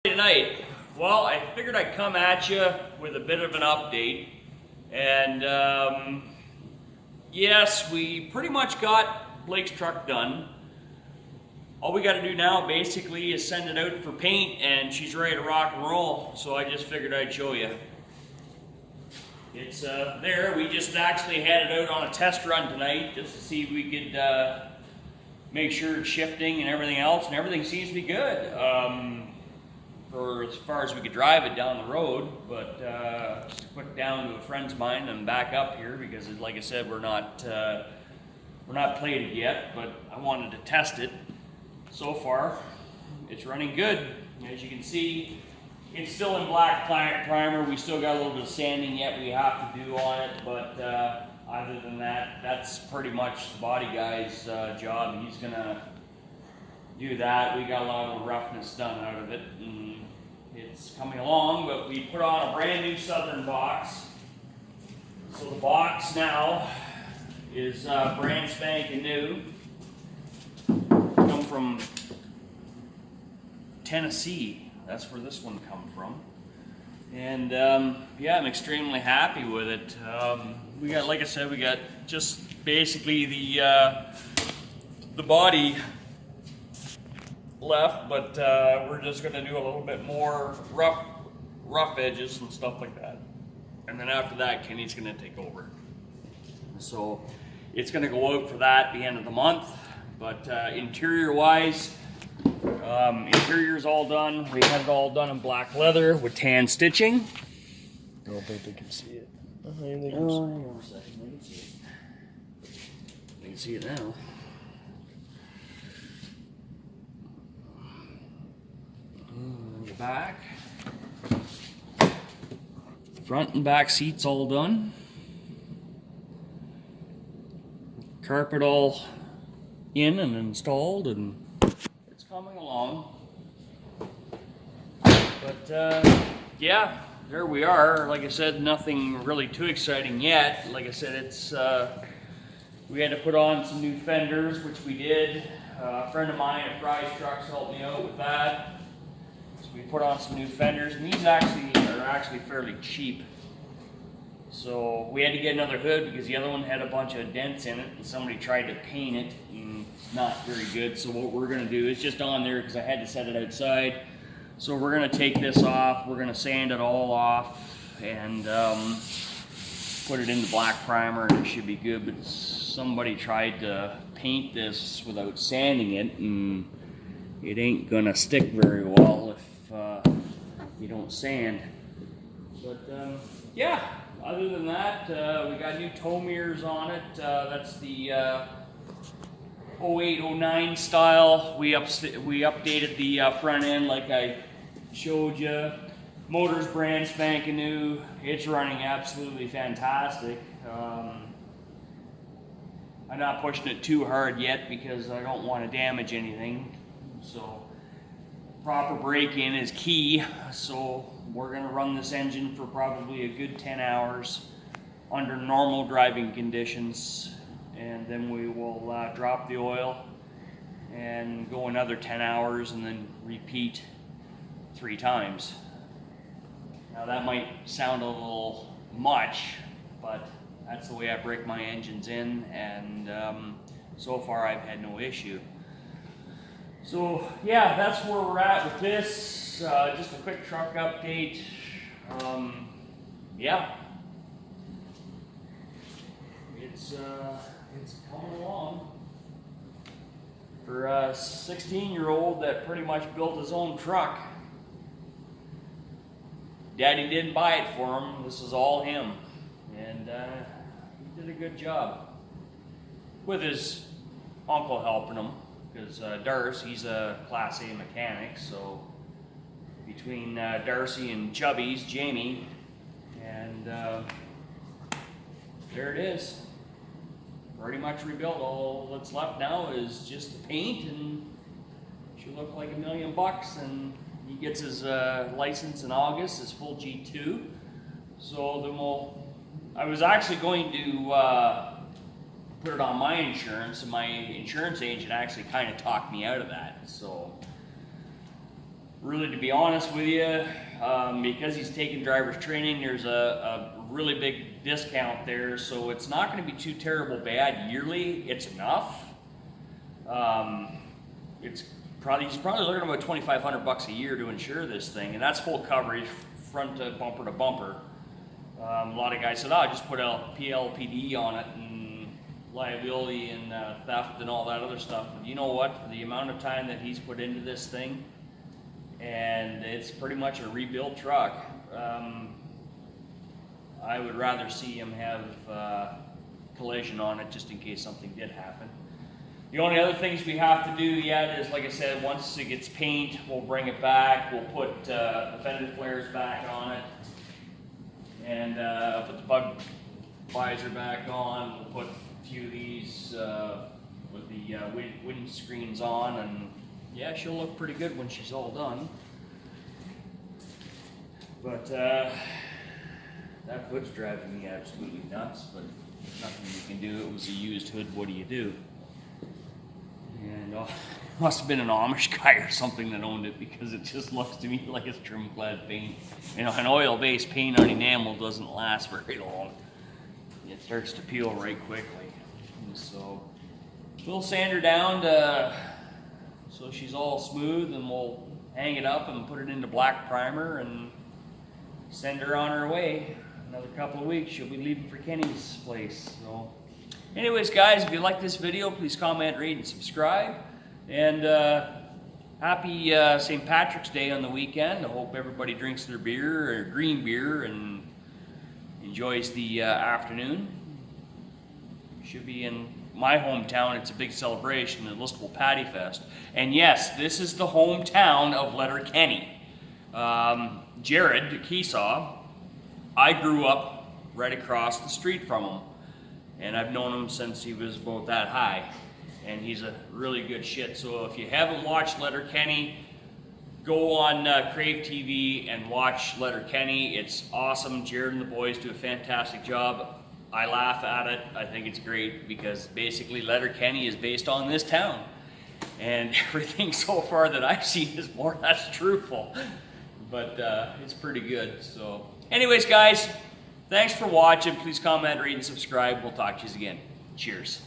Tonight, well, I figured I'd come at you with a bit of an update, and yes, we pretty much got Blake's truck done. All we got to do now basically is send it out for paint, and she's ready to rock and roll. So I just figured I'd show you. It's there. We just actually had it out on a test run tonight just to see if we could make sure it's shifting and everything else, and everything seems to be good. For as far as we could drive it down the road, but just put it down to a friend's of mine and back up here because, like I said, we're not plated yet. But I wanted to test it. So far, it's running good. As you can see, it's still in black primer. We still got a little bit of sanding yet we have to do on it, but other than that, that's pretty much the body guy's job. He's gonna do that. We got a lot of roughness done out of it, and it's coming along, but we put on a brand new Southern box. So the box now is brand spanking new. Come from Tennessee. That's where this one come from. And yeah, I'm extremely happy with it. We got, like I said, we got just basically the body left, but we're just going to do a little bit more rough edges and stuff like that, and then after that Kenny's going to take over. So it's going to go out for that at the end of the month. But interior wise, interior's all done. We had it all done in black leather with tan stitching. I don't think they can see it. Hang on a second, I can see it. I can see it now. The back, front and back seats all done. Carpet all in and installed, and it's coming along. But yeah, there we are. Like I said, nothing really too exciting yet. Like I said, it's we had to put on some new fenders, which we did. A friend of mine at Fry's Trucks helped me out with that. We put on some new fenders, and these are actually fairly cheap. So we had to get another hood because the other one had a bunch of dents in it, and somebody tried to paint it, and it's not very good. So what we're going to do is just on there because I had to set it outside. So we're going to take this off. We're going to sand it all off and put it into black primer, and it should be good. But somebody tried to paint this without sanding it, and it ain't going to stick very well if you don't sand. But yeah, other than that, we got new tow mirrors on it. That's the 08-09 style. We updated the front end like I showed you. Motor's brand spanking new. It's running absolutely fantastic. I'm not pushing it too hard yet because I don't want to damage anything. So proper braking is key. So we're going to run this engine for probably a good 10 hours under normal driving conditions, and then we will drop the oil and go another 10 hours and then repeat 3 times. Now that might sound a little much, but that's the way I break my engines in, and so far I've had no issue. So yeah, that's where we're at with this. Just a quick truck update. Yeah, it's coming along. For a 16-year-old that pretty much built his own truck. Daddy didn't buy it for him. This is all him, and he did a good job with his uncle helping him. Because Darce, he's a Class A mechanic, so between Darcy and Chubby's, Jamie, and there it is. Pretty much rebuilt. All that's left now is just the paint, and it should look like $1 million. And he gets his license in August, his full G2. So then I was actually going to put it on my insurance, and my insurance agent actually kind of talked me out of that. So really, to be honest with you, because he's taking driver's training, there's a really big discount there, so it's not going to be too terrible bad yearly. It's enough. He's probably looking at about $2,500 a year to insure this thing, and that's full coverage, front to bumper to bumper. A lot of guys said, "Oh, just put a PLPD on it and liability and theft and all that other stuff." But you know what? For the amount of time that he's put into this thing, and it's pretty much a rebuilt truck, I would rather see him have collision on it just in case something did happen. The only other things we have to do yet is, like I said, once it gets paint, we'll bring it back. We'll put the fender flares back on it, and put the bug visor back on. We'll put a few of these with the wind screens on, and yeah, she'll look pretty good when she's all done. But that hood's driving me absolutely nuts, but there's nothing you can do. It was a used hood. What do you do? And must have been an Amish guy or something that owned it, because it just looks to me like it's trim clad paint. You know, an oil-based paint on enamel doesn't last very long. It starts to peel right quickly. And so we'll sand her down so she's all smooth, and we'll hang it up and put it into black primer and send her on her way. Another couple of weeks, she'll be leaving for Kenny's place. So anyways, guys, if you like this video, please comment, rate, and subscribe. And happy St. Patrick's Day on the weekend. I hope everybody drinks their beer, or green beer, and enjoys the afternoon. Should be in my hometown. It's a big celebration, the Listowel Patty Fest. And yes, this is the hometown of Letterkenny. Jared Keesaw, I grew up right across the street from him. And I've known him since he was about that high. And he's a really good shit. So if you haven't watched Letterkenny, go on Crave TV and watch Letterkenny. It's awesome. Jared and the boys do a fantastic job. I laugh at it. I think it's great, because basically Letterkenny is based on this town. And everything so far that I've seen is more or less truthful. But it's pretty good. So anyways, guys, thanks for watching. Please comment, rate, and subscribe. We'll talk to you again. Cheers.